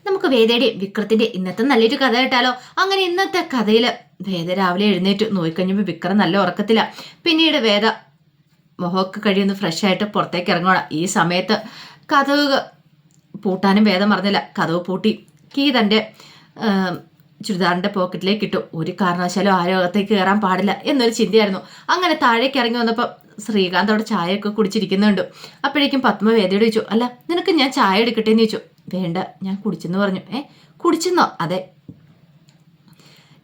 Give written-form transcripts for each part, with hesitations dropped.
നമുക്ക് വേദയുടെ വിക്രത്തിന്റെ ഇന്നത്തെ നല്ലൊരു കഥ കേട്ടാലോ? അങ്ങനെ ഇന്നത്തെ കഥയിൽ വേദ രാവിലെ എഴുന്നേറ്റ് നോയിക്കഴിഞ്ഞപ്പോൾ വിക്രം നല്ല ഉറക്കത്തില്ല. പിന്നീട് വേദ മുഖമൊക്കെ കഴിയൊന്ന് ഫ്രഷ് ആയിട്ട് പുറത്തേക്ക് ഇറങ്ങണം. ഈ സമയത്ത് കഥവ് പൂട്ടാനും വേദം മറന്നില്ല. കഥവ് പൂട്ടി കീ തൻ്റെ ചുരിദാറിൻ്റെ പോക്കറ്റിലേക്ക് ഇട്ടു. ഒരു കാരണവശാലും ആരും അകത്തേക്ക് കയറാൻ പാടില്ല എന്നൊരു ചിന്തയായിരുന്നു. അങ്ങനെ താഴേക്ക് ഇറങ്ങി വന്നപ്പോൾ ശ്രീകാന്ത് അവിടെ ചായയൊക്കെ കുടിച്ചിരിക്കുന്നുണ്ട്. അപ്പോഴേക്കും പത്മ വേദയോട് ചോദിച്ചു, അല്ല നിനക്ക് ഞാൻ ചായ എടുക്കട്ടെ എന്ന് ചോദിച്ചു. വേണ്ട, ഞാൻ കുടിച്ചെന്ന് പറഞ്ഞു. കുടിച്ചെന്നോ? അതെ,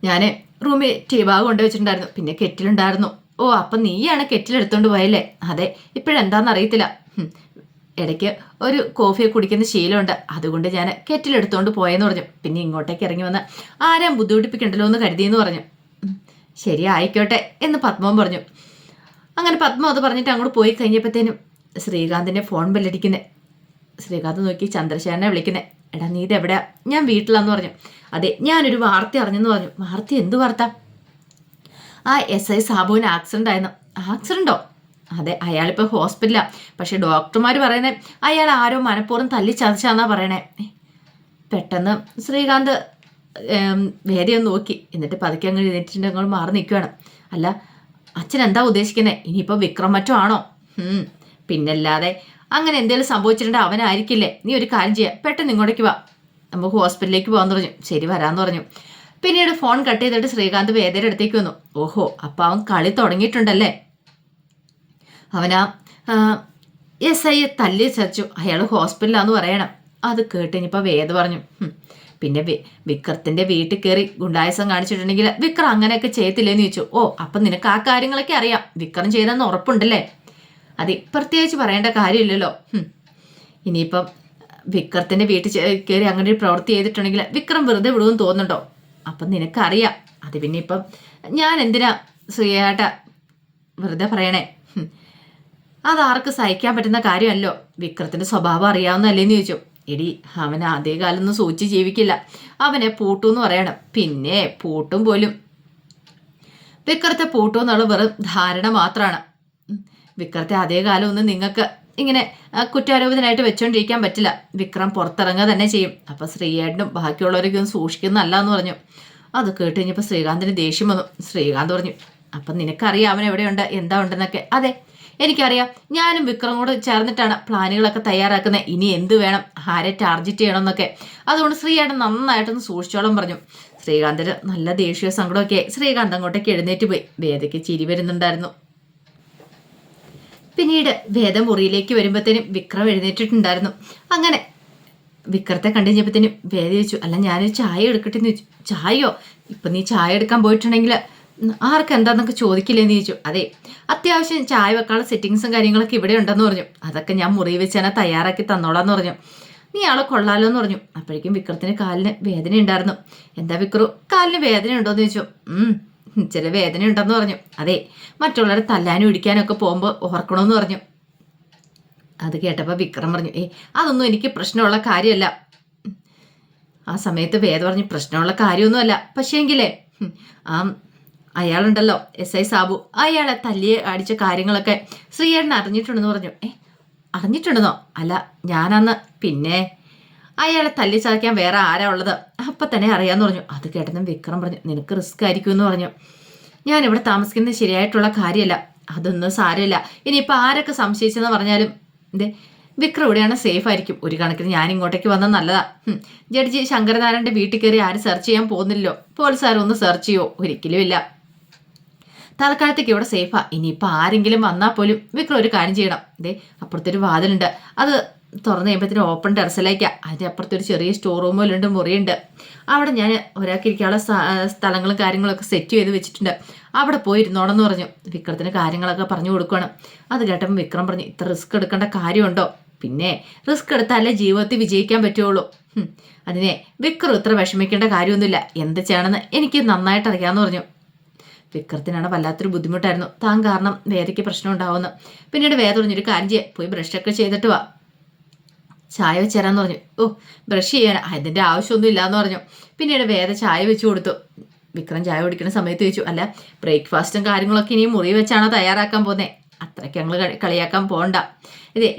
ഞാൻ റൂമിൽ ടീ ബാഗ് കൊണ്ടുവച്ചിട്ടുണ്ടായിരുന്നു, പിന്നെ കെറ്റിലുണ്ടായിരുന്നു. ഓ, അപ്പം നീയാണ് കെറ്റിലെടുത്തോണ്ട് പോയല്ലേ? അതെ, ഇപ്പോഴെന്താണെന്ന് അറിയത്തില്ല, ഇടയ്ക്ക് ഒരു കോഫി കുടിക്കുന്ന ശീലമുണ്ട്, അതുകൊണ്ട് ഞാൻ കെറ്റിലെടുത്തോണ്ട് പോയെന്ന് പറഞ്ഞു. പിന്നെ ഇങ്ങോട്ടേക്ക് ഇറങ്ങി വന്ന് ആരാം ബുദ്ധിമുട്ടിപ്പിക്കണ്ടല്ലോ എന്ന് കരുതിയെന്ന് പറഞ്ഞു. ശരി, ആയിക്കോട്ടെ എന്ന് പത്മവും പറഞ്ഞു. അങ്ങനെ പത്മ അത് പറഞ്ഞിട്ട് അങ്ങോട്ട് പോയി കഴിഞ്ഞപ്പോഴത്തേനും ശ്രീകാന്തിൻ്റെ ഫോൺ ബെല്ലടിക്കുന്നത്. ശ്രീകാന്ത് നോക്കി ചന്ദ്രശേഖരനെ വിളിക്കുന്നത്. എടാ നീ ഇതെവിടെയാ? ഞാൻ വീട്ടിലാന്ന് പറഞ്ഞു. അതെ, ഞാനൊരു വാർത്ത അറിഞ്ഞെന്ന് പറഞ്ഞു. വാർത്ത? എന്ത് വാർത്ത? ആ SI സാബുവിന് ആക്സിഡൻ്റ് ആയിരുന്നു. ആക്സിഡൻറ്റോ? അതെ, അയാളിപ്പോൾ ഹോസ്പിറ്റലാണ്. പക്ഷെ ഡോക്ടർമാർ പറയുന്നത് അയാൾ ആരോ മനഃപൂർവ്വം തല്ലി ചതച്ചാന്നാ പറയണേ. പെട്ടെന്ന് ശ്രീകാന്ത് വേദയൊന്ന് നോക്കി, എന്നിട്ട് പതുക്കെ അങ്ങ് എഴുന്നേറ്റിട്ട് അങ്ങോട്ട് മാറി നിൽക്കുകയാണ്. അല്ല, അച്ഛൻ എന്താ ഉദ്ദേശിക്കുന്നത്? ഇനിയിപ്പോൾ വിക്രം മറ്റോ ആണോ? പിന്നല്ലാതെ, അങ്ങനെ എന്തെങ്കിലും സംഭവിച്ചിട്ടുണ്ടെങ്കിൽ അവനായിരിക്കില്ലേ. നീ ഒരു കാര്യം ചെയ്യാം, പെട്ടെന്ന് ഇങ്ങോട്ടേക്ക് വാ, നമുക്ക് ഹോസ്പിറ്റലിലേക്ക് പോകാമെന്ന് പറഞ്ഞു. ശരി, വരാമെന്ന് പറഞ്ഞു. പിന്നീട് ഫോൺ കട്ട് ചെയ്തിട്ട് ശ്രീകാന്ത് വേദയുടെ അടുത്തേക്ക് വന്നു. ഓഹോ, അപ്പം അവൻ കളി തുടങ്ങിയിട്ടുണ്ടല്ലേ. അവനാ SI തല്ലി ചച്ചു, അയാൾ ഹോസ്പിറ്റലാന്ന് പറയണം. അത് കേട്ട് ഇനിയിപ്പോൾ വേദ പറഞ്ഞു. പിന്നെ വിക്രത്തിൻ്റെ വീട്ടിൽ കയറി ഗുണ്ടായസം കാണിച്ചിട്ടുണ്ടെങ്കിൽ വിക്രം അങ്ങനെയൊക്കെ ചെയ്യത്തില്ലേന്ന് ചോദിച്ചു. ഓ, അപ്പം നിനക്ക് ആ കാര്യങ്ങളൊക്കെ അറിയാം, വിക്രം ചെയ്തെന്ന് ഉറപ്പുണ്ടല്ലേ? അതെ, പ്രത്യേകിച്ച് പറയേണ്ട കാര്യമില്ലല്ലോ. ഇനിയിപ്പം വിക്രത്തിൻ്റെ വീട്ടിൽ കയറി അങ്ങനെ ഒരു പ്രവൃത്തി ചെയ്തിട്ടുണ്ടെങ്കിൽ വിക്രം വെറുതെ വിടുമെന്ന് തോന്നുന്നുണ്ടോ? അപ്പം നിനക്കറിയാം. അത് പിന്നെ ഇപ്പം ഞാൻ എന്തിനാ ശ്രീയേട്ട വെറുതെ പറയണേ? അതാർക്ക് സഹിക്കാൻ പറ്റുന്ന കാര്യമല്ലോ. വിക്രത്തിൻ്റെ സ്വഭാവം അറിയാവുന്നല്ലേന്ന് ചോദിച്ചു. എടി, അവൻ ആദ്യകാലൊന്നും സൂചിച്ച് ജീവിക്കില്ല, അവനെ പൂട്ടൂന്ന് പറയണം. പിന്നെ പൂട്ടും പോലും വിക്രത്തെ പൂട്ടൂന്നുള്ള വെറും ധാരണ മാത്രമാണ്. വിക്രത്തെ അതേകാലം ഒന്നും നിങ്ങൾക്ക് ഇങ്ങനെ കുറ്റാരോപിതനായിട്ട് വെച്ചോണ്ടിരിക്കാൻ പറ്റില്ല. വിക്രം പുറത്തിറങ്ങുക തന്നെ ചെയ്യും. അപ്പം ശ്രീയേട്ടനും ബാക്കിയുള്ളവരൊക്കെ ഒന്ന് സൂക്ഷിക്കുന്നല്ല എന്ന് പറഞ്ഞു. അത് കേട്ട് കഴിഞ്ഞപ്പോൾ ശ്രീകാന്തിന് ദേഷ്യം വന്നു. ശ്രീകാന്ത് പറഞ്ഞു, അപ്പം നിനക്കറിയാം അവൻ എവിടെയുണ്ട്, എന്താ ഉണ്ടെന്നൊക്കെ. അതെ, എനിക്കറിയാം. ഞാനും വിക്രം കൂടെ ചേർന്നിട്ടാണ് പ്ലാനുകളൊക്കെ തയ്യാറാക്കുന്നത്. ഇനി എന്ത് വേണം, ആരെ ടാർഗറ്റ് ചെയ്യണമെന്നൊക്കെ. അതുകൊണ്ട് ശ്രീയേട്ടൻ നന്നായിട്ടൊന്ന് സൂക്ഷിച്ചോളം പറഞ്ഞു. ശ്രീകാന്തിന് നല്ല ദേഷ്യവും സങ്കടമൊക്കെ. ശ്രീകാന്ത് അങ്ങോട്ടേക്ക് എഴുന്നേറ്റ് പോയി. വേദയ്ക്ക് ചിരി വരുന്നുണ്ടായിരുന്നു. പിന്നീട് വേദ മുറിയിലേക്ക് വരുമ്പോഴത്തേനും വിക്രം എഴുന്നേറ്റിട്ടുണ്ടായിരുന്നു. അങ്ങനെ വിക്രത്തെ കണ്ടുകഴിഞ്ഞപ്പോഴത്തേനും വേദ ചോദിച്ചു, അല്ല ഞാനൊരു ചായ എടുക്കട്ടെ എന്ന് ചോദിച്ചു. ചായയോ? ഇപ്പം നീ ചായ എടുക്കാൻ പോയിട്ടുണ്ടെങ്കിൽ ആർക്ക് എന്താന്നൊക്കെ ചോദിക്കില്ലേന്ന് ചോദിച്ചു. അതെ, അത്യാവശ്യം ചായ വെക്കാനുള്ള സെറ്റിങ്സും കാര്യങ്ങളൊക്കെ ഇവിടെ ഉണ്ടെന്ന് പറഞ്ഞു. അതൊക്കെ ഞാൻ മുറി വെച്ച് തന്നെ തയ്യാറാക്കി തന്നോളാന്ന് പറഞ്ഞു. നീ ആളെ കൊള്ളാലോ എന്ന് പറഞ്ഞു. അപ്പോഴേക്കും വിക്രത്തിന് കാലിന് വേദന ഉണ്ടായിരുന്നു. എന്താ വിക്രു, കാലിന് വേദന ഉണ്ടോയെന്ന് ചോദിച്ചു. ചില വേദന ഉണ്ടെന്ന് പറഞ്ഞു. അതെ, മറ്റുള്ളവരെ തല്ലാനും ഇടിക്കാനും ഒക്കെ പോകുമ്പോൾ ഓർക്കണമെന്ന് പറഞ്ഞു. അത് കേട്ടപ്പോൾ വിക്രം പറഞ്ഞു, അതൊന്നും എനിക്ക് പ്രശ്നമുള്ള കാര്യമല്ല. ആ സമയത്ത് വേദ പറഞ്ഞു, പ്രശ്നമുള്ള കാര്യമൊന്നുമല്ല, പക്ഷേങ്കിലേ അയാളുണ്ടല്ലോ SI സാബു, അയാളെ തല്ലി അടിച്ച കാര്യങ്ങളൊക്കെ ശ്രീയേട്ടൻ അറിഞ്ഞിട്ടുണ്ടെന്ന് പറഞ്ഞു. അറിഞ്ഞിട്ടുണ്ടെന്നോ? അല്ല, ഞാനന്ന് പിന്നെ അയാളെ തല്ലി ചതയ്ക്കാൻ വേറെ ആരാ ഉള്ളത്, അപ്പം തന്നെ അറിയാമെന്ന് പറഞ്ഞു. അത് കേട്ടതും വിക്രം പറഞ്ഞു, നിനക്ക് റിസ്ക് ആയിരിക്കും എന്ന് പറഞ്ഞു. ഞാനിവിടെ താമസിക്കുന്നത് ശരിയായിട്ടുള്ള കാര്യമല്ല, അതൊന്നും സാരമില്ല. ഇനിയിപ്പോൾ ആരൊക്കെ സംശയിച്ചെന്ന് പറഞ്ഞാലും വിക്രം ഇവിടെയാണ് സേഫ് ആയിരിക്കും. ഒരു കണക്കിന് ഞാൻ ഇങ്ങോട്ടേക്ക് വന്നത് നല്ലതാ. ജഡ്ജി ശങ്കരനാരായണൻ്റെ വീട്ടിൽ കയറി ആരും സെർച്ച് ചെയ്യാൻ പോകുന്നില്ലല്ലോ. പോലീസുകാരും ഒന്ന് സെർച്ച് ചെയ്യോ? ഒരിക്കലും ഇല്ല. തൽക്കാലത്തേക്ക് ഇവിടെ സേഫാ. ഇനിയിപ്പോൾ ആരെങ്കിലും വന്നാൽ പോലും വിക്രം ഒരു കാര്യം ചെയ്യണം. അപ്പുറത്തൊരു വാതിലുണ്ട്, അത് തുറന്ന് കഴിയുമ്പോഴത്തേനും ഓപ്പൺ ടെറസിലേക്കാണ്. അതിൻ്റെ അപ്പുറത്തൊരു ചെറിയ സ്റ്റോർ റൂം പോലുണ്ട്, മുറിയുണ്ട്. അവിടെ ഞാൻ ഒരാൾക്ക് ഇരിക്കാനുള്ള സ്ഥലങ്ങളും കാര്യങ്ങളൊക്കെ സെറ്റ് ചെയ്ത് വെച്ചിട്ടുണ്ട്. അവിടെ പോയി ഇരുന്നോടെന്ന് പറഞ്ഞു. വിക്രത്തിന് കാര്യങ്ങളൊക്കെ പറഞ്ഞു കൊടുക്കുകയാണ്. അത് കേട്ടപ്പോൾ വിക്രം പറഞ്ഞു, ഇത്ര റിസ്ക് എടുക്കേണ്ട കാര്യമുണ്ടോ? പിന്നെ റിസ്ക് എടുത്താലേ ജീവിതത്തിൽ വിജയിക്കാൻ പറ്റുള്ളൂ. അതിനെ വിക്രം ഇത്ര വിഷമിക്കേണ്ട കാര്യമൊന്നുമില്ല. എന്ത് ചെയ്യണമെന്ന് എനിക്ക് നന്നായിട്ട് അറിയാമെന്ന് പറഞ്ഞു. വിക്രത്തിനാണ് വല്ലാത്തൊരു ബുദ്ധിമുട്ടായിരുന്നു, താൻ കാരണം വേദയ്ക്ക് പ്രശ്നം ഉണ്ടാവുമെന്ന്. പിന്നീട് വേദ പറഞ്ഞൊരു കാര്യം ചെയ്യാം, പോയി ബ്രഷൊക്കെ ചെയ്തിട്ട് വാ, ചായ വെച്ച് തരാമെന്ന് പറഞ്ഞു. ഓ, ബ്രഷ് ചെയ്യാൻ അതിൻ്റെ ആവശ്യമൊന്നും ഇല്ലയെന്ന് പറഞ്ഞു. പിന്നീട് വേദ ചായ വെച്ച് കൊടുത്തു. വിക്രം ചായ കുടിക്കുന്ന സമയത്ത് ചോദിച്ചു, അല്ല ബ്രേക്ക്ഫാസ്റ്റും കാര്യങ്ങളൊക്കെ ഇനി മുറി വെച്ചാണോ തയ്യാറാക്കാൻ പോകുന്നത്? അത്രയ്ക്ക് ഞങ്ങൾ കളിയാക്കാൻ പോകണ്ട.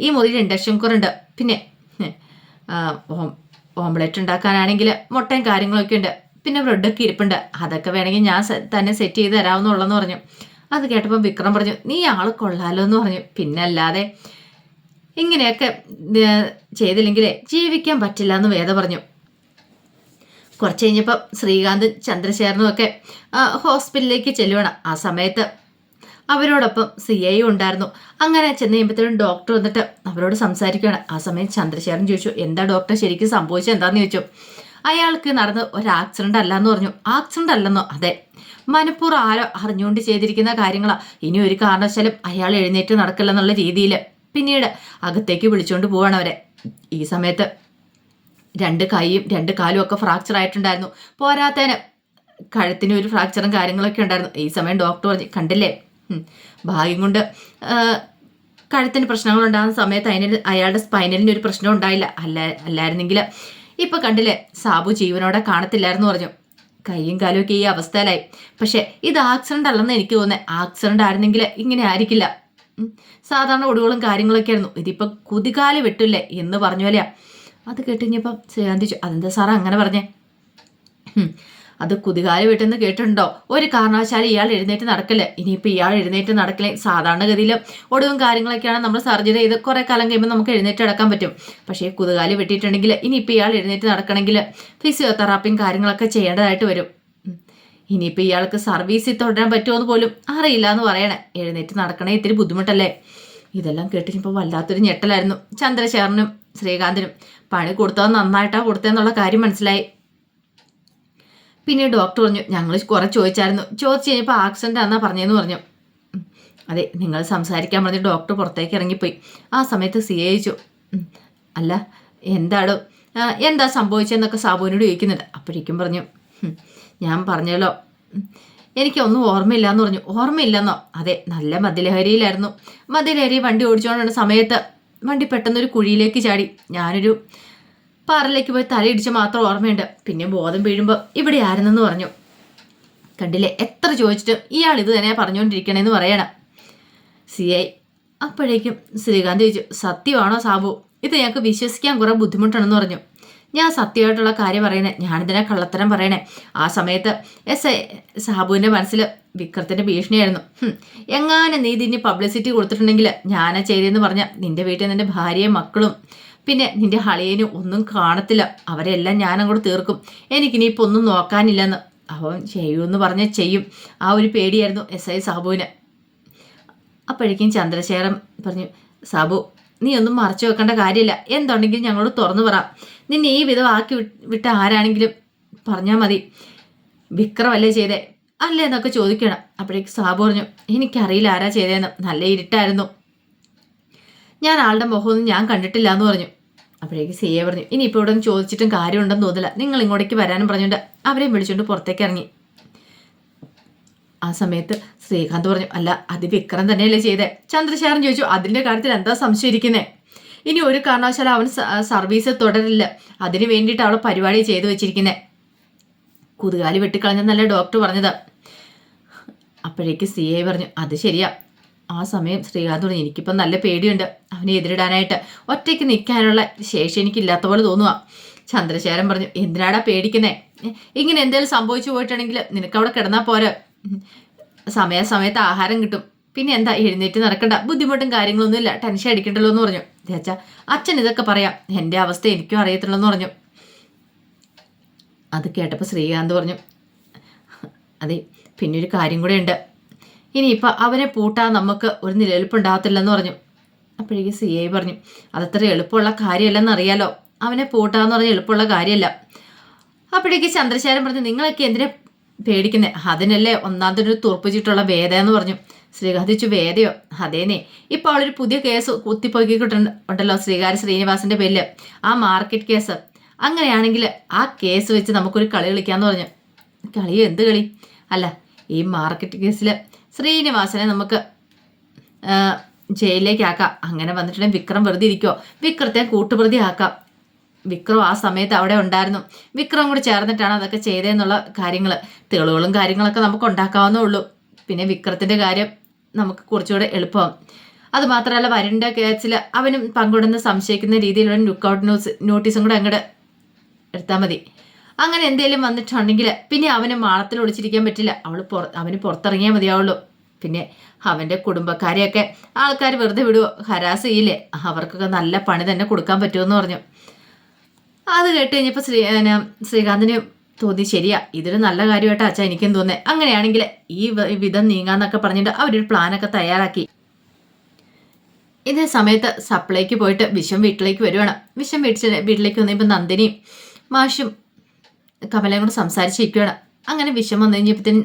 ഈ മുറിയിൽ ഇൻഡക്ഷൻ കുക്കറുണ്ട്, പിന്നെ ഓംലെറ്റ് ഉണ്ടാക്കാനാണെങ്കിൽ മുട്ടയും കാര്യങ്ങളൊക്കെ ഉണ്ട്, പിന്നെ ബ്രെഡൊക്കെ ഇരിപ്പുണ്ട്, അതൊക്കെ വേണമെങ്കിൽ ഞാൻ തന്നെ സെറ്റ് ചെയ്ത് തരാമെന്നുള്ളതെന്ന് പറഞ്ഞു. അത് കേട്ടപ്പോൾ വിക്രം പറഞ്ഞു, നീ ആൾ കൊള്ളാലോ എന്ന് പറഞ്ഞു. പിന്നെ അല്ലാതെ ഇങ്ങനെയൊക്കെ ചെയ്തില്ലെങ്കിലേ ജീവിക്കാൻ പറ്റില്ല എന്ന് വേദ പറഞ്ഞു. കുറച്ച് കഴിഞ്ഞപ്പോൾ ശ്രീകാന്ത് ചന്ദ്രശേഖരനും ഒക്കെ ഹോസ്പിറ്റലിലേക്ക് ചെല്ലുവാണ്. ആ സമയത്ത് അവരോടൊപ്പം CI ഉണ്ടായിരുന്നു. അങ്ങനെ ചെന്ന് കഴിയുമ്പോഴത്തേനും ഡോക്ടർ വന്നിട്ട് അവരോട് സംസാരിക്കുകയാണ്. ആ സമയം ചന്ദ്രശേഖരൻ ചോദിച്ചു, എന്താ ഡോക്ടർ ശരിക്കും സംഭവിച്ചത് എന്താന്ന് ചോദിച്ചു. അയാൾക്ക് നടന്ന് ഒരു ആക്സിഡന്റ് അല്ലാന്ന് പറഞ്ഞു. ആക്സിഡന്റ് അല്ലെന്നോ? അതെ, മനഃപൂർവ്വം ആരോ അറിഞ്ഞുകൊണ്ട് ചെയ്തിരിക്കുന്ന കാര്യങ്ങളാ. ഇനി ഒരു കാരണവശാലും അയാൾ എഴുന്നേറ്റ് നടക്കില്ലെന്നുള്ള രീതിയിൽ പിന്നീട് അകത്തേക്ക് വിളിച്ചുകൊണ്ട് പോവാണ് അവരെ. ഈ സമയത്ത് 2 കൈയും 2 കാലും ഒക്കെ ഫ്രാക്ചർ ആയിട്ടുണ്ടായിരുന്നു. പോരാത്തതിന് കഴുത്തിന് ഒരു ഫ്രാക്ചറും കാര്യങ്ങളൊക്കെ ഉണ്ടായിരുന്നു. ഈ സമയം ഡോക്ടർ പറഞ്ഞു, കണ്ടില്ലേ, ഭാഗ്യം കൊണ്ട് കഴുത്തിന് പ്രശ്നങ്ങൾ ഉണ്ടാകുന്ന സമയത്ത് അയാളുടെ സ്പൈനലിന് ഒരു പ്രശ്നം ഉണ്ടായില്ല. അല്ലായിരുന്നെങ്കിൽ ഇപ്പൊ കണ്ടില്ലേ സാബു ജീവനോടെ കാണത്തില്ലായിരുന്നു പറഞ്ഞു. കൈയും കാലും ഒക്കെ ഈ അവസ്ഥയിലായി. പക്ഷെ ഇത് ആക്സിഡന്റ് അല്ലെന്ന് എനിക്ക് തോന്നുന്നത്. ആക്സിഡന്റ് ആയിരുന്നെങ്കിൽ ഇങ്ങനെ ആയിരിക്കില്ല. സാധാരണ ഒടുകളും കാര്യങ്ങളൊക്കെ ആയിരുന്നു. ഇതിപ്പോ കുതികാല് വെട്ടില്ലേ എന്ന് പറഞ്ഞു പോലെയാ. അത് കേട്ടുകഴിഞ്ഞപ്പം ശ്രീകാന്തിച്ചു, അതെന്താ സാറേ അങ്ങനെ പറഞ്ഞേ? അത് കുതികാല് വെട്ടെന്ന് കേട്ടിട്ടുണ്ടോ? ഒരു കാരണവശാലും ഇയാൾ എഴുന്നേറ്റ് നടക്കില്ല. ഇനിയിപ്പോൾ ഇയാൾ എഴുന്നേറ്റ് നടക്കില്ല. സാധാരണഗതിയിൽ ഒടുവും കാര്യങ്ങളൊക്കെയാണ് നമ്മൾ സർജറി ചെയ്ത് കുറെ കാലം കഴിയുമ്പോൾ നമുക്ക് എഴുന്നേറ്റ് നടക്കാൻ പറ്റും. പക്ഷേ കുതികാല് വെട്ടിയിട്ടുണ്ടെങ്കിൽ ഇനിയിപ്പോൾ ഇയാൾ എഴുന്നേറ്റ് നടക്കണമെങ്കിൽ ഫിസിയോതെറാപ്പിയും കാര്യങ്ങളൊക്കെ ചെയ്യേണ്ടതായിട്ട് വരും. ഇനിയിപ്പോൾ ഇയാൾക്ക് സർവീസിൽ തുടരാൻ പറ്റുമോന്ന് പോലും അറിയില്ല എന്ന് പറയണേ. എഴുന്നേറ്റ് നടക്കണേ ഇത്തിരി ബുദ്ധിമുട്ടല്ലേ? ഇതെല്ലാം കേട്ടിപ്പോൾ വല്ലാത്തൊരു ഞെട്ടലായിരുന്നു ചന്ദ്രശേഖരനും ശ്രീകാന്തിനും. പണി കൊടുത്തത് നന്നായിട്ടാണ് കൊടുത്തതെന്നുള്ള കാര്യം മനസ്സിലായി. പിന്നെ ഡോക്ടർ പറഞ്ഞു, ഞങ്ങൾ കുറെ ചോദിച്ചായിരുന്നു. ചോദിച്ചു കഴിഞ്ഞപ്പോൾ ആക്സിഡന്റ് ആണെന്നാ പറഞ്ഞതെന്ന് പറഞ്ഞു. അതെ, നിങ്ങൾ സംസാരിക്കാൻ പറഞ്ഞ് ഡോക്ടർ പുറത്തേക്ക് ഇറങ്ങിപ്പോയി. ആ സമയത്ത് CI അല്ല എന്താടോ എന്താ സംഭവിച്ചതെന്നൊക്കെ സാബുവിനോട് ചോദിക്കുന്നുണ്ട്. അപ്പോഴേക്കും പറഞ്ഞു, ഞാൻ പറഞ്ഞല്ലോ എനിക്കൊന്നും ഓർമ്മയില്ല എന്ന് പറഞ്ഞു. ഓർമ്മയില്ലെന്നോ? അതെ, നല്ല മദ്യലഹരിയിലായിരുന്നു. മദ്യലഹരി വണ്ടി ഓടിച്ചുകൊണ്ടിരുന്ന സമയത്ത് വണ്ടി പെട്ടെന്നൊരു കുഴിയിലേക്ക് ചാടി. ഞാനൊരു പാറയിലേക്ക് പോയി തലയിടിച്ച് മാത്രം ഓർമ്മയുണ്ട്. പിന്നെ ബോധം വീഴുമ്പോൾ ഇവിടെ ആയിരുന്നെന്ന് പറഞ്ഞു. കണ്ടില്ലേ, എത്ര ചോദിച്ചിട്ടും ഇയാൾ ഇത് തന്നെയാണ് പറഞ്ഞുകൊണ്ടിരിക്കണേന്ന് പറയണം CI. അപ്പോഴേക്കും ശ്രീകാന്ത് ചോദിച്ചു, സത്യമാണോ സാബു? ഇത് ഞങ്ങൾക്ക് വിശ്വസിക്കാൻ കുറെ ബുദ്ധിമുട്ടാണെന്ന് പറഞ്ഞു. ഞാൻ സത്യമായിട്ടുള്ള കാര്യം പറയുന്നത്, ഞാനിതിനെ കള്ളത്തരം പറയണേ. ആ സമയത്ത് സാബുവിൻ്റെ മനസ്സിൽ വിക്രത്തിൻ്റെ ഭീഷണിയായിരുന്നു. എങ്ങാനും നീ ഇതിന് പബ്ലിസിറ്റി കൊടുത്തിട്ടുണ്ടെങ്കിൽ ഞാനാ ചെയ്തതെന്ന് പറഞ്ഞാൽ നിന്റെ വീട്ടിൽ നിന്റെ ഭാര്യയും മക്കളും പിന്നെ നിന്റെ ഹളിയനും ഒന്നും കാണത്തില്ല. അവരെല്ലാം ഞാൻ അങ്ങോട്ട് തീർക്കും. എനിക്കിനിയിപ്പോൾ ഒന്നും നോക്കാനില്ലെന്ന്. അവൻ ചെയ്യുമെന്ന് പറഞ്ഞാൽ ചെയ്യും. ആ ഒരു പേടിയായിരുന്നു SI സാബുവിന്. അപ്പോഴേക്കും ചന്ദ്രശേഖരൻ പറഞ്ഞു, സാബു നീ ഒന്നും മറച്ചു വെക്കേണ്ട കാര്യമില്ല. എന്തുണ്ടെങ്കിലും ഞങ്ങളോട് തുറന്നു പറ. നിന്നെ ഈ വിധം ആക്കി വിട്ട ആരാണെങ്കിലും പറഞ്ഞാൽ മതി. വിക്രമല്ലേ ചെയ്തേ അല്ലേ എന്നൊക്കെ ചോദിക്കണം. അപ്പോഴേക്കും സാബു പറഞ്ഞു, എനിക്കറിയില്ല ആരാ ചെയ്തതെന്ന്. നല്ല ഇരുട്ടായിരുന്നു. ഞാൻ ആളുടെ മുഖമൊന്നും ഞാൻ കണ്ടിട്ടില്ല എന്ന് പറഞ്ഞു. അപ്പോഴേക്ക് CI പറഞ്ഞു, ഇനിയിപ്പോൾ ഇവിടെ നിന്ന് ചോദിച്ചിട്ടും കാര്യമുണ്ടെന്ന് തോന്നില്ല. നിങ്ങൾ ഇങ്ങോട്ടേക്ക് വരാനും പറഞ്ഞുകൊണ്ട് അവരെ വിളിച്ചുകൊണ്ട് പുറത്തേക്ക് ഇറങ്ങി. ആ സമയത്ത് ശ്രീകാന്ത് പറഞ്ഞു, അല്ല അത് വിക്രം തന്നെയല്ലേ ചെയ്തേ? ചന്ദ്രശേഖരൻ ചോദിച്ചു, അതിൻ്റെ കാര്യത്തിൽ എന്താ സംശയിച്ചിരിക്കുന്നേ? ഇനി ഒരു കാരണവശാലും അവൻ സർവീസ് തുടരില്ല. അതിന് വേണ്ടിയിട്ട് അവളെ പരിപാടി ചെയ്തു വെച്ചിരിക്കുന്നേ. കുതുകാലി വെട്ടിക്കളഞ്ഞെന്നല്ലേ ഡോക്ടർ പറഞ്ഞത്. അപ്പോഴേക്ക് CI പറഞ്ഞു, അത് ശരിയാ. ആ സമയം ശ്രീകാന്ത് പറഞ്ഞു, എനിക്കിപ്പം നല്ല പേടിയുണ്ട് അവനെ എതിരിടാനായിട്ട്. ഒറ്റയ്ക്ക് നിൽക്കാനുള്ള ശേഷി എനിക്കില്ലാത്ത പോലെ തോന്നുക. ചന്ദ്രശേഖരൻ പറഞ്ഞു, എന്തിനാടാ പേടിക്കുന്നേ? ഇങ്ങനെ എന്തെങ്കിലും സംഭവിച്ചു പോയിട്ടുണ്ടെങ്കിൽ നിനക്കവിടെ കിടന്നാൽ പോരെ. സമയത്ത് ആഹാരം കിട്ടും. പിന്നെ എന്താ എഴുന്നേറ്റ് നടക്കണ്ട, ബുദ്ധിമുട്ടും കാര്യങ്ങളൊന്നും ഇല്ല, ടെൻഷൻ അടിക്കണ്ടല്ലോ എന്ന് പറഞ്ഞു. ചേച്ചാ അച്ഛൻ ഇതൊക്കെ പറയാം, എൻ്റെ അവസ്ഥ എനിക്കും അറിയത്തുള്ളൂ പറഞ്ഞു. അത് കേട്ടപ്പോൾ ശ്രീകാന്ത് പറഞ്ഞു, അതെ പിന്നെ ഒരു കാര്യം കൂടെ ഉണ്ട്. ഇനിയിപ്പോൾ അവനെ പൂട്ടാൻ നമുക്ക് ഒരു നിലനിൽപ്പുണ്ടാകത്തില്ലെന്ന് പറഞ്ഞു. അപ്പോഴേക്കും CI പറഞ്ഞു, അതത്ര എളുപ്പമുള്ള കാര്യമല്ലെന്ന് അറിയാലോ. അവനെ പൂട്ടാന്ന് പറഞ്ഞാൽ എളുപ്പമുള്ള കാര്യമല്ല. അപ്പോഴേക്ക് ചന്ദ്രശേഖരൻ പറഞ്ഞു, നിങ്ങളൊക്കെ എന്തിനാ പേടിക്കുന്നത്? അതിനല്ലേ ഒന്നാമതൊരു തുറപ്പിച്ചിട്ടുള്ള വേദ എന്ന് പറഞ്ഞു. ശ്രീകാന്തിച്ചു, വേദയോ? അതേനെ, ഇപ്പോൾ അവളൊരു പുതിയ കേസ് കുത്തിപ്പൊക്കിയിട്ടുണ്ടല്ലോ ശ്രീനിവാസന്റെ പേരില്, ആ മാർക്കറ്റ് കേസ്. അങ്ങനെയാണെങ്കിൽ ആ കേസ് വെച്ച് നമുക്കൊരു കളി കളിക്കാന്ന് പറഞ്ഞു. കളിയോ? എന്ത് കളി? അല്ല, ഈ മാർക്കറ്റ് കേസിൽ ശ്രീനിവാസനെ നമുക്ക് ജയിലിലേക്ക് ആക്കാം. അങ്ങനെ വന്നിട്ടുണ്ടെങ്കിൽ വിക്രം വെറുതെ ഇരിക്കുമോ? വിക്രത്തെ കൂട്ടുപ്രതി ആക്കാം. വിക്രം ആ സമയത്ത് അവിടെ ഉണ്ടായിരുന്നു. വിക്രം കൂടി ചേർന്നിട്ടാണ് അതൊക്കെ ചെയ്തതെന്നുള്ള കാര്യങ്ങൾ, തെളിവുകളും കാര്യങ്ങളൊക്കെ നമുക്ക് ഉണ്ടാക്കാവുന്നേ ഉള്ളൂ. പിന്നെ വിക്രത്തിൻ്റെ കാര്യം നമുക്ക് കുറച്ചുകൂടെ എളുപ്പമാവും. അതുമാത്രമല്ല, വരുണിൻ്റെ കേസിൽ അവനും പങ്കുണ്ടെന്ന് സംശയിക്കുന്ന രീതിയിലുള്ള ലുക്കൗട്ട് നോട്ടീസും കൂടെ അങ്ങോട്ട് എടുത്താൽ മതി. അങ്ങനെ എന്തേലും വന്നിട്ടുണ്ടെങ്കിൽ പിന്നെ അവന് മാളത്തിൽ ഒളിച്ചിരിക്കാൻ പറ്റില്ല. അവന് പുറത്തിറങ്ങിയാൽ മതിയാവുള്ളൂ. പിന്നെ അവൻ്റെ കുടുംബക്കാരെയൊക്കെ ആൾക്കാർ വെറുതെ വിടുവോ, ഹരാസ് ചെയ്യില്ലേ, അവർക്കൊക്കെ നല്ല പണി തന്നെ കൊടുക്കാൻ പറ്റുമെന്ന് പറഞ്ഞു. അത് കേട്ട് കഴിഞ്ഞപ്പോൾ ശ്രീകാന്തിന് തോന്നി, ശരിയാ, ഇതൊരു നല്ല കാര്യമായിട്ടാ അച്ഛാ എനിക്കും തോന്നേ. അങ്ങനെയാണെങ്കിൽ ഈ വിധം നീങ്ങാന്നൊക്കെ പറഞ്ഞിട്ട് അവരൊരു പ്ലാനൊക്കെ തയ്യാറാക്കി. ഇതേ സമയത്ത് സപ്ലൈക്ക് പോയിട്ട് വിശ്വം വീട്ടിലേക്ക് വരുവാണ്. വിശ്വം വീട്ടിലേക്ക് വന്നപ്പോൾ നന്ദിനിയും മാഷും കമലയും കൂടെ സംസാരിച്ചിരിക്കുകയാണ്. അങ്ങനെ വിശ്വം വന്നു കഴിഞ്ഞപ്പോഴത്തേനും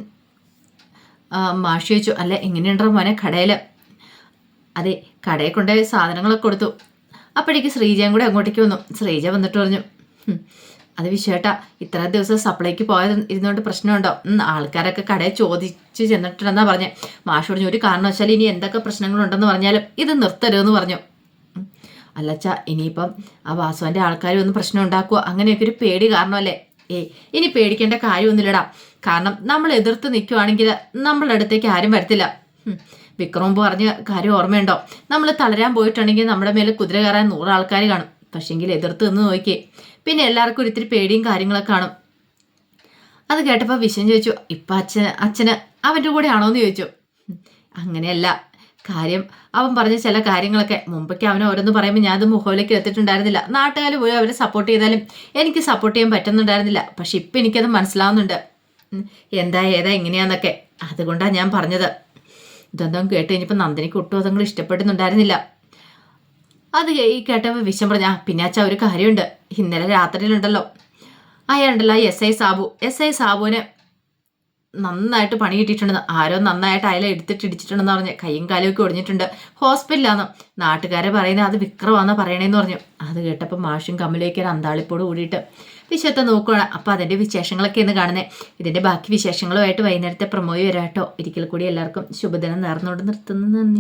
മാഷ് ചോദിച്ചു, അല്ല എങ്ങനെയുണ്ടോ മോനെ കടയിൽ? അതെ, കടയിൽ കൊണ്ടുപോയി സാധനങ്ങളൊക്കെ കൊടുത്തു. അപ്പോഴേക്ക് ശ്രീജയും കൂടെ അങ്ങോട്ടേക്ക് വന്നു. ശ്രീജ വന്നിട്ട് പറഞ്ഞു, അത് വിശ്വേട്ടാ, ഇത്ര ദിവസം സപ്ലൈക്ക് ഇരുന്നുകൊണ്ട് പ്രശ്നമുണ്ടോ? ആൾക്കാരൊക്കെ കടയിൽ ചോദിച്ച് ചെന്നിട്ടുണ്ടെന്നാ പറഞ്ഞേ. മാഷ് പറഞ്ഞു, ഒരു കാരണവശാലും ഇനി എന്തൊക്കെ പ്രശ്നങ്ങളുണ്ടെന്ന് പറഞ്ഞാലും ഇത് നിർത്തരുതെന്ന് പറഞ്ഞു. അല്ലച്ചാ, ഇനിയിപ്പം ആ വാസുവിൻ്റെ ആൾക്കാർ ഒന്ന് പ്രശ്നം ഉണ്ടാക്കുക, അങ്ങനെയൊക്കെ ഒരു പേടി കാരണമല്ലേ? ഇനി പേടിക്കേണ്ട കാര്യമൊന്നുമില്ലടാ. കാരണം നമ്മൾ എതിർത്ത് നിൽക്കുവാണെങ്കിൽ നമ്മളുടെ അടുത്തേക്ക് ആരും വരത്തില്ല. വിക്രം പറഞ്ഞ കാര്യം ഓർമ്മയുണ്ടോ? നമ്മൾ തളരാൻ പോയിട്ടുണ്ടെങ്കിൽ നമ്മുടെ മേലെ കുതിര കയറാൻ 100 ആൾക്കാർ കാണും. പക്ഷെങ്കിൽ എതിർത്ത് നിന്ന് നോക്കിയേ, പിന്നെ എല്ലാവർക്കും ഒരിത്തിരി പേടിയും കാര്യങ്ങളൊക്കെ കാണും. അത് കേട്ടപ്പോൾ വിശ്വം ചോദിച്ചു, ഇപ്പം അച്ഛന് അവൻ്റെ കൂടെ ആണോ എന്ന് ചോദിച്ചു. അങ്ങനെയല്ല കാര്യം, അവൻ പറഞ്ഞ ചില കാര്യങ്ങളൊക്കെ മുമ്പൊക്കെ അവനെ ഓരോന്ന് പറയുമ്പോൾ ഞാനത് മുഖവിലേക്ക് എത്തിയിട്ടുണ്ടായിരുന്നില്ല. നാട്ടുകാർ പോയി അവരെ സപ്പോർട്ട് ചെയ്താലും എനിക്ക് സപ്പോർട്ട് ചെയ്യാൻ പറ്റുന്നുണ്ടായിരുന്നില്ല. പക്ഷെ ഇപ്പം എനിക്കത് മനസ്സിലാവുന്നുണ്ട്, എന്താ ഏതാ എങ്ങനെയാന്നൊക്കെ. അതുകൊണ്ടാണ് ഞാൻ പറഞ്ഞത്. ഇതൊന്നും കേട്ട് കഴിഞ്ഞപ്പോൾ നന്ദിനിക്ക് ഒട്ടും അതങ്ങൾ ഇഷ്ടപ്പെടുന്നുണ്ടായിരുന്നില്ല. അത് കേട്ടപ്പോൾ വിശ്വം പറഞ്ഞ, പിന്നെ അച്ഛാ ഒരു കാര്യമുണ്ട്. ഇന്നലെ രാത്രിയിലുണ്ടല്ലോ അയാളുണ്ടല്ലോ എസ് ഐ സാബുവിന് നന്നായിട്ട് പണി കിട്ടിയിട്ടുണ്ടെന്ന്. ആരോ നന്നായിട്ട് അയാളെ ഇടിച്ചിട്ടുണ്ടെന്ന് പറഞ്ഞ് കൈയും കാലും ഒക്കെ ഒടിഞ്ഞിട്ടുണ്ട്, ഹോസ്പിറ്റലാന്ന്. നാട്ടുകാരെ പറയുന്നത് അത് വിക്രമാണെന്ന് പറയണേന്ന് പറഞ്ഞു. അത് കേട്ടപ്പോൾ മാഷും കമലയ്ക്ക് ഒരു അന്താളിപ്പോട് കൂടിയിട്ട് വിശ്വത്തെ നോക്കുകയാണ്. അപ്പോൾ അതിൻ്റെ വിശേഷങ്ങളൊക്കെ എന്ന് കാണുന്നത്. ഇതിൻ്റെ ബാക്കി വിശേഷങ്ങളുമായിട്ട് വൈകുന്നേരത്തെ പ്രമോയി വരാട്ടോ. ഒരിക്കൽ കൂടി എല്ലാവർക്കും ശുഭദിനം നേർന്നുകൊണ്ട് നിർത്തുന്നു. നന്ദി.